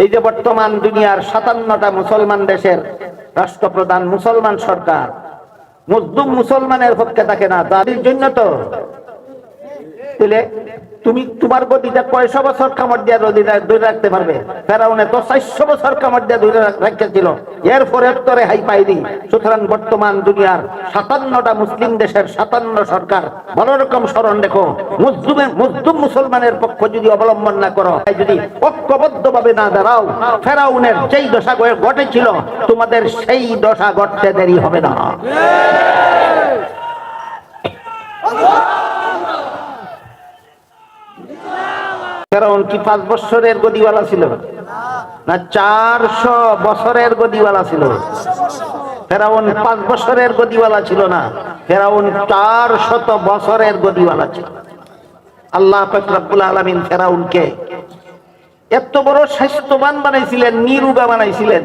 এই যে বর্তমান দুনিয়ার 57টা মুসলমান দেশের রাষ্ট্রপ্রধান মুসলমান সরকার, মজলুম মুসলমানের পক্ষে থাকে না, তাদের জন্য তো। তাহলে তুমি তোমার গদিটা 100 বছর কামড় দিয়া ধরে রাখতে পারবে? ফেরাউনে তো 400 বছর কামড় দিয়া ধরে রাখতেছিল, এরপরে তোরে হাই পাইনি। সুতরাং বর্তমান দুনিয়ার 57টা মুসলিম দেশের 57 সরকার ভালো রকম স্মরণ রেখো, মজলুম মুসলমানের পক্ষ যদি অবলম্বন না করো, যদি ঐক্যবদ্ধ ভাবে না দাঁড়াও, ফেরাউনের যেই দশা ঘটেছিল তোমাদের সেই দশা ঘটতে দেরি হবে না। ফেরাউন কি 5 বছরের গদিওয়ালা ছিল না 400 বছরের গদিওয়ালা ছিল? ফেরাউন 5 বছরের গদিওয়ালা ছিল না, ফেরাউন 400 বছরের গদিওয়ালা ছিল। আল্লাহ পাক রব্বুল আলামিন ফেরাউনকে এত বড় স্বাস্থ্যবান বানাইছিলেন, নিরোগা বানাইছিলেন,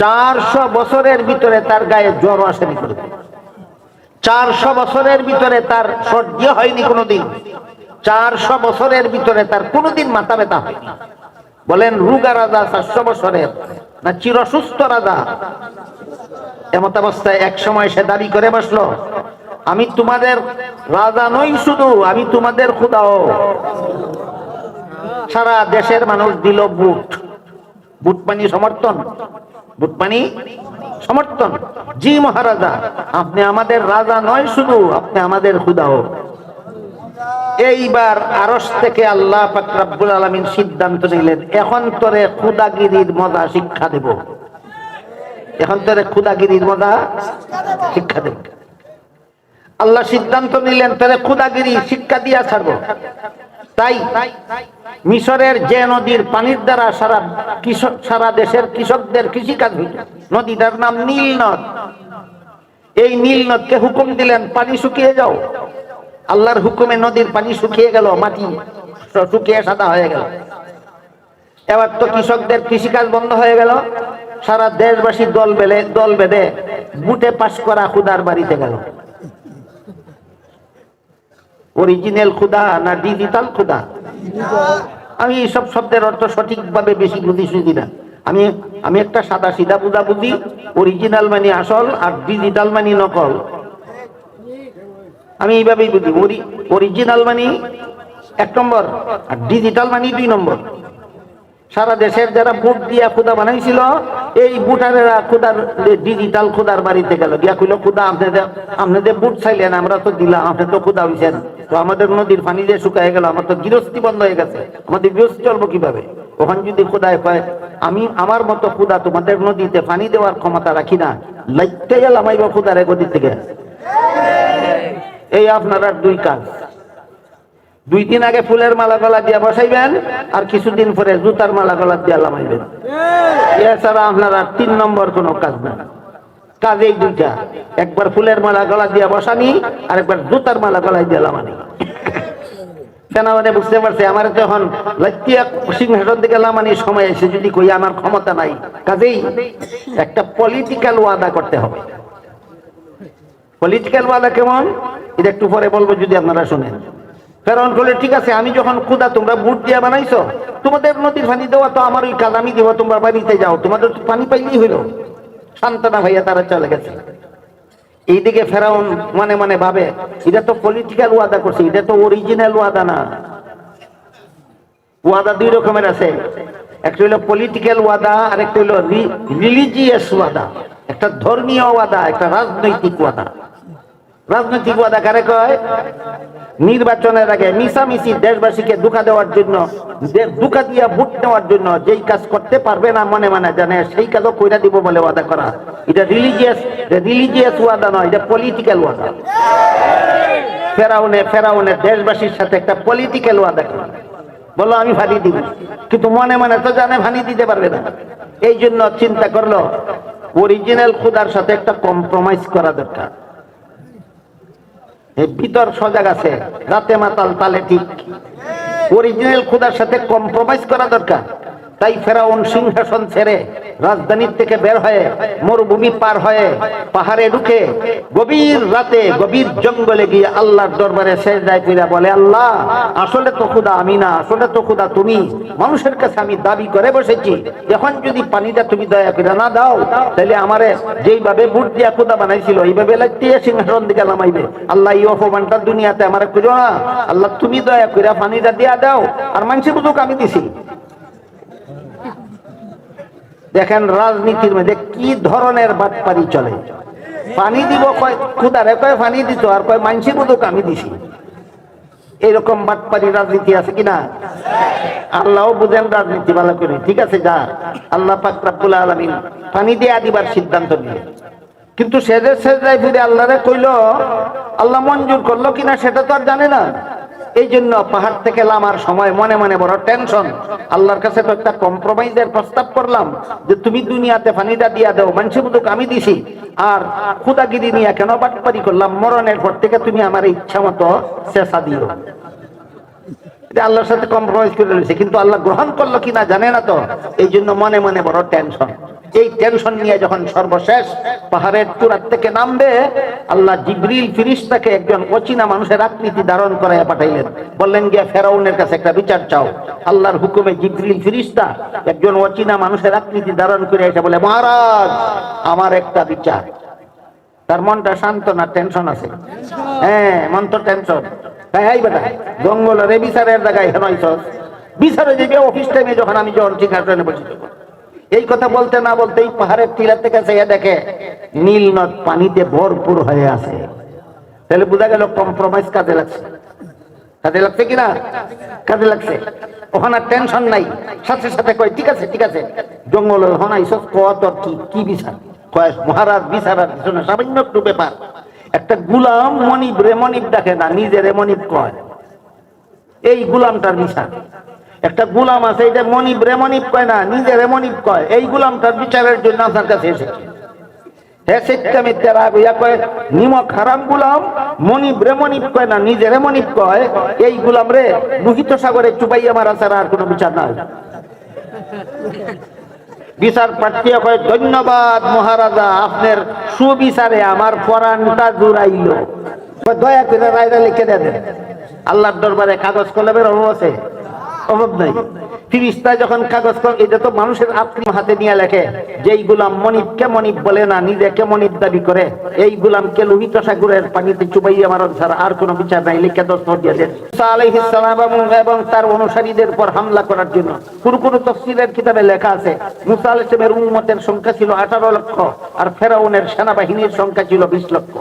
400 বছরের ভিতরে তার গায়ে জ্বর আসেনি কোনোদিন। 400 বছরের ভিতরে তার সর্দি হয়নি কোনোদিন। 400 বছরের ভিতরে তার কোনোদিন মাথা ব্যথা হয়নি। বলেন রোগা রাজা 400 বছরের না চিরসুস্থ রাজা? এমত অবস্থায় এক সময় সে দাবি করে বসলো, আমি তোমাদের রাজা নই, শুধু আমি তোমাদের খোদাও। সারা দেশের মানুষ দিল বুট, বুট পানি সমর্থন, বুট পানি সমর্থন। জি মহারাজা, আপনি আমাদের রাজা নয় শুধু, আপনি আমাদের খোদাও। এইবার আরশ থেকে আল্লাহ পাক রব্বুল আলামিন সিদ্ধান্ত নিলেন, এখন তোরে খুদাগিরির মজা শিক্ষা দেব, এখন তোরে খুদাগিরির মজা শিক্ষা দেব। আল্লাহ সিদ্ধান্ত নিলেন তোরে খুদাগিরি শিক্ষা দিয়া ছাড়বো। তাই মিশরের যে নদীর পানির দ্বারা সারা দেশের কৃষকদের কৃষিকাজ হইত, নদীটার নাম নীল নদ। এই নীল নদকে হুকুম দিলেন, পানি শুকিয়ে যাও। আল্লাহর হুকুমে নদীর পানি শুকিয়ে গেল, মাটি শুকিয়ে সাদা হয়ে গেল। এবার তো কৃষকদের কৃষিকাজ বন্ধ হয়ে গেল। সারা দেশবাসী দল বেঁধে বুটে পাস করা খুদার বাড়িতে গেল। অরিজিনাল খুদা না ডিজিটাল খুদা? আমি এইসব শব্দের অর্থ সঠিকভাবে বেশি বুঝি না। আমি একটা সাদা সিধা বুঝি, অরিজিনাল মানে আসল আর ডিজিটাল মানে নকল। আমি এইভাবেই বুঝি, অরিজিনাল মানে 1 নম্বর আর ডিজিটাল মানে 2 নম্বর। সারা দেশের যারা বুট দিয়া খুদা বানাইছিল, এই বুটারেরা খুদার ডিজিটাল খুদার বাড়িতে গেল, গিয়া কইল, খুদা আপনাদের বুট চাইলেন, আমরা তো দিলাম, আপনি তো খুদা হইছেন, তো আমাদের নদীর পানি যে শুকায় গেল, আমার তো গৃহস্থী বন্ধ হয়ে গেছে, আমাদের গৃহস্থী চলবো কিভাবে? ওখান যদি খুদায় পায়, আমি আমার মতো খুদা তোমাদের নদীতে পানি দেওয়ার ক্ষমতা রাখি না, লাইতে গেলাম আইব খুদারে গদির থেকে। এই আপনারা 2 কাজ, 2 দিন আগে ফুলের মালা গলা দিয়া বসাইবেন, আর কিছুদিন পরে জুতার মালা গলা দিয়া লামাইবেন। এছাড়া আপনারা 3 নম্বর কোন কাজ না। কাজ এই 2টা, একবার ফুলের মালা গলা দিয়া বসানি, আর একবার জুতার মালা গলায় দিয়া লামানি। সেনাবাহিনী বুঝতে পারছে আমার তখন লাইতিয়া সিংহাসন থেকে লামানির সময় এসে, যদি কই আমার ক্ষমতা নাই, কাজেই একটা পলিটিক্যাল ওয়াদা করতে হবে। পলিটিক্যাল ওয়াদা কেমন এটা একটু পরে বলবো, যদি আপনারা শুনেন। ফেরাউন বলে, ঠিক আছে, আমি যখন খুদা, তোমরা বুট দিয়া বানাইছো, তোমাদের নদীর পানি দেওয়া তো আমার ওই কাজ, আমি দিব, তোমরা বাড়িতে যাও, তোমাদের পানি পাইলেই হইল। সান্ত্বনা ভাইয়া তারা চলে গেছে। এইদিকে ফেরাউন মনে মনে ভাবে, এটা তো পলিটিক্যাল ওয়াদা করছে, এটা তো অরিজিনাল ওয়াদা না। ওয়াদা 2 রকমের আছে, একটা হইলো পলিটিক্যাল ওয়াদা, আর একটা হইলো রিলিজিয়াস ওয়াদা। একটা ধর্মীয় ওয়াদা, একটা রাজনৈতিক ওয়াদা। রাজনৈতিক ওয়াদা কারে কয়? নির্বাচনের আগে মিশামিশি দেশবাসীকে ধোঁকা দেওয়ার জন্য, ধোঁকা দিয়া ভোট নেওয়ার জন্য যেই কাজ করতে পারবে না মনে মনে জানে, সেই কাজও কইরা দিব বলে ওয়াদা করা। এটা রিলিজিয়াস ওয়াদা নয়, এটা পলিটিক্যাল ওয়াদা। ফেরাউনে দেশবাসীর সাথে একটা পলিটিক্যাল ওয়াদা করে বললো, আমি ভানি দিব, কিন্তু মনে মনে তো জানে ভানি দিতে পারবে না। এই জন্য চিন্তা করলো, অরিজিনাল খুদার সাথে একটা কম্প্রোমাইজ করা দরকার। ভিতর সজাগ আছে, রাতে মাতাল তালে ঠিক। অরিজিনাল খুদার সাথে কম্প্রোমাইজ করা দরকার। তাই ফেরাউন সিংহাসন ছেড়ে রাজধানীর থেকে বের হয়ে মরুভূমি পার হয়ে পাহাড়ে ঢুকে গভীর রাতে গভীর জঙ্গলে গিয়ে আল্লাহর দরবারে সেজদায় পড়ে বলে, আল্লাহ আসলে তো খোদা আমি না, আসলে তো খোদা তুমি। মানুষের কাছে আমি দাবি করে বসেছি, এখন যদি পানিটা তুমি দয়া করে না দাও তাহলে আমারে যেইভাবে বুট দিয়া খোদা বানাইছিল এইভাবে লাগতিয়ে সিংহাসন দিকে নামাইবে। আল্লাহ এই অপমানটা দুনিয়াতে আমারে করো না, আল্লাহ তুমি দয়া করে পানিটা দিয়া দাও। আর মানুষের বুঝুক আমি দিছি। দেখেন রাজনীতির মধ্যে কি ধরনের বাটপারি চলে। পানি দিব কয় খুদারে, কয় পানি দিত, আর কয় মানসি বুঝুক আমি দিছি। এইরকম বাটপারি রাজনীতি আছে কিনা? আল্লাহ বুঝেন রাজনীতি ভালো করে। ঠিক আছে, যা আল্লাহ পাক রব্বুল আলামিন পানি দিয়ে দিবার সিদ্ধান্ত নিল, কিন্তু সেজদায় ফিরে আল্লাহরে কইল, আল্লাহ মঞ্জুর করলো কিনা সেটা তো আর জানে না। এই জন্য পাহাড় থেকে নামার সময় মনে মনে বড় টেনশন। আল্লাহর কাছে তো একটা কম্প্রোমাইজের প্রস্তাব করলাম যে তুমি দুনিয়াতে পানিটা দিয়া দাও, মানুষ বুঝুক আমি দিছি, আর খুদাগিরি নিয়ে কেন বাটপারি করলাম, মরণের পর থেকে তুমি আমার ইচ্ছা মতো চেষ্টা দিও। আল্লাহর সাথে কম্প্রোমাইজ করে রয়েছে, কিন্তু আল্লাহ গ্রহণ করলো কিনা জানে না তো। এই জন্য মনে মনে বড় টেনশন। এই টেনশন নিয়ে যখন সর্বশেষ পাহাড়ের চূড়ার থেকে নামবে, আল্লাহ জিবরিল ফেরেশতাকে একজন অচেনা মানুষের আকৃতি ধারণ করাইয়া পাঠাইলেন। বললেন গিয়া ফেরাউনের কাছে একটা বিচার চাও। আল্লাহর হুকুমে জিবরিল ফেরেশতা একজন অচেনা মানুষের আকৃতি ধারণ করে এসে বলে, মহারাজ আমার একটা বিচার। তার মনটা শান্ত না, টেনশন আছে। হ্যাঁ, মন তো টেনশন। এই বেটা জঙ্গলের বিচারের জায়গায় হেন বিচারে যাবে অফিস টাইমে, যখন আমি সিংহাসনে বসে থাকবো। এই কথা বলতে না বলতেই পাহাড়ের টিলা থেকে চেয়ে দেখে নীল নদ পানিতে ভরপুর হয়ে আছে। তাহলে বোঝা গেল কম্প্রোমাইজ কাজে লাগছে। কাজে লাগছে কিনা? কাজে লাগছে। ওখানে টেনশন নাই, সাথে সাথে কয় ঠিক আছে ঠিক আছে। জঙ্গল হনাইছস কত কি বিচার? কয় মহারাজ বিচারের পিছনে সামান্য একটু ব্যাপার। একটা গুলাম মনিব রে মনিব ডাকে না, নিজের মনিব কয়। এই গুলামটার বিচার। একটা গুলাম আছে, এটা মনিব রে মনিব কয় না, নিজের মনিব কয়। এই গুলামটার বিচারের জন্য আপনার কাছে এসেছে। নিমক হারাম গুলাম, মনিব রে মনিব কয় না, নিজের মনিব কয়। এই গুলাম রে লোহিত সাগরে চুবাইয়া মারা ছাড়া আর কোনো বিচার নাই। বিচার প্রার্থী কয়, ধন্যবাদ মহারাজা, আপনার সুবিচারে আমার পরাণটা জুড়াইল। দয়া করে রায়টা লিখে দেন। আল্লাহর দরবারে কাগজ কলমের অভাব আছে? অভাব নাই। ফেরেশতা যখন কাগজ কলম, এটা তো মানুষের আপনি হাতে নিয়ে লেখে, যেই গুলাম মনিবকে মনিব বলে না, নিজেকে মনিব দাবি করে, এই গুলামকে লোহিত সাগরের পানিতে চুবাইয়া মারণ ছাড়া আর কোনো বিচার নাই, লিখে দস্তখত দিয়ে দেন। মুসা আলাইহিস সালাম এবং তার অনুসারীদের উপর হামলা করার জন্য কোন তাফসীরের কিতাবে লেখা আছে মুসা আলাইহিস সালামের উম্মতের সংখ্যা ছিল 18 লক্ষ, আর ফেরাউনের সেনাবাহিনীর সংখ্যা ছিল 20 লক্ষ।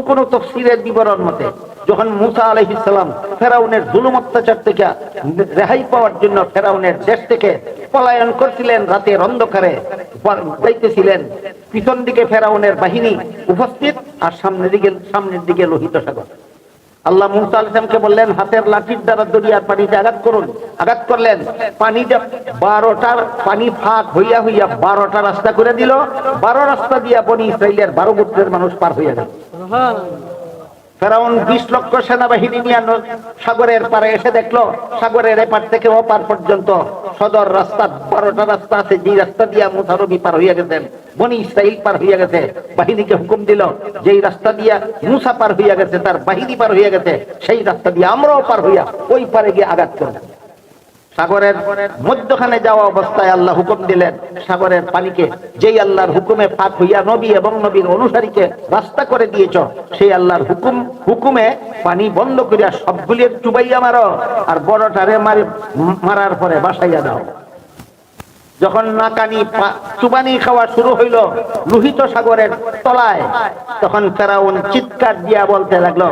কোন তাফসীরের বিবরণ মতে যখন মুসা আলাইহিস সালাম ফেরাউনের জুলুম অত্যাচার থেকে রেহাই পাওয়ার জন্য ফেরাউনের দেশ থেকে পলায়ন করছিলেন, রাতের অন্ধকারে যাইতেছিলেন, পিছন দিকে ফেরাউনের বাহিনী উপস্থিত, আর সামনের দিকে লোহিত সাগর। আল্লাহ মুসা আলাইহিস সালামকে বললেন, হাতের লাঠির দ্বারা দরিয়ার পানিতে আঘাত করুন। আঘাত করলেন, পানিটা 12টার পানি ফাঁক হইয়া 12টা রাস্তা করে দিল। 12 রাস্তা দিয়া বনি ইসরাইলের 12 গোত্রের মানুষ পার হইয়া গেল। ফেরাউন 20 লক্ষ সেনাবাহিনী নিয়ে সাগরের পারে এসে দেখলো সাগরের এপার থেকে ওপার পর্যন্ত সদর রাস্তা 12টা রাস্তা আছে, যে রাস্তা দিয়া মুসা নবী পার হইয়া গেছেন, বনি ইসরাইল পার হইয়া গেছে। বাহিনীকে হুকুম দিল, যেই রাস্তা দিয়া মুসা পার হইয়া গেছে, তার বাহিনী পার হইয়া গেছে, সেই রাস্তা দিয়ে আমরাও পার হইয়া ওই পারে গিয়ে আঘাত করব। সাগরের মধ্যখানে যাওয়া অবস্থায় আল্লাহ হুকুম দিলেন সাগরের পানিকে, যেই আল্লাহর হুকুমে ফাঁক হইয়া নবী এবং নবীর অনুসারীকে রাস্তা করে দিয়েছ, সেই আল্লাহর হুকুমে পানি বন্ধ করিয়া সবগুলির চুবাইয়া মারো, আর বড়টারে মারার পরে বাসাইয়া দাও। যখন নাকানি চুবানি খাওয়া শুরু হইল লোহিত সাগরের তলায়, তখন ফেরাউন চিৎকার দিয়া বলতে লাগলো,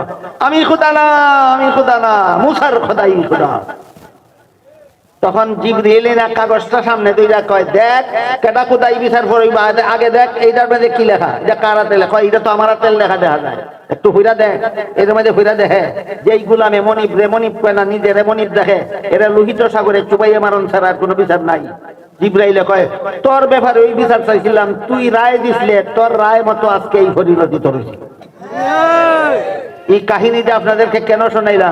আমি খোদা না, আমি খোদা না, মুসার খোদাই খোদা। তখন জিবরিল না কাগজটা সামনে দুইটা কয়, দেখ কেটা খোদাই বিচার করইবা, আগে দেখ এইটার মধ্যে কি লেখা, এটা কার হাতে লেখা? এটা তো আমার হাতে লেখা দেখা যায়, একটু হইরা দেখ। এর মধ্যে হইরা দেখে যেই গুলামে মনিব রে মনিব কয় না, নিজের মনিব দেখে, এরা লোহিত সাগরে চুবাইয়া মারণ ছাড়া আর কোনো বিচার নাই। জিবরাইলে কয়, তোর ব্যাপারে ওই বিচার চাইছিলাম, তুই রায় দিসলে, তোর রায় মতো আজকে এই হরিণতি তোর। এই কাহিনীটা আপনাদেরকে কেন শোনাইলাম?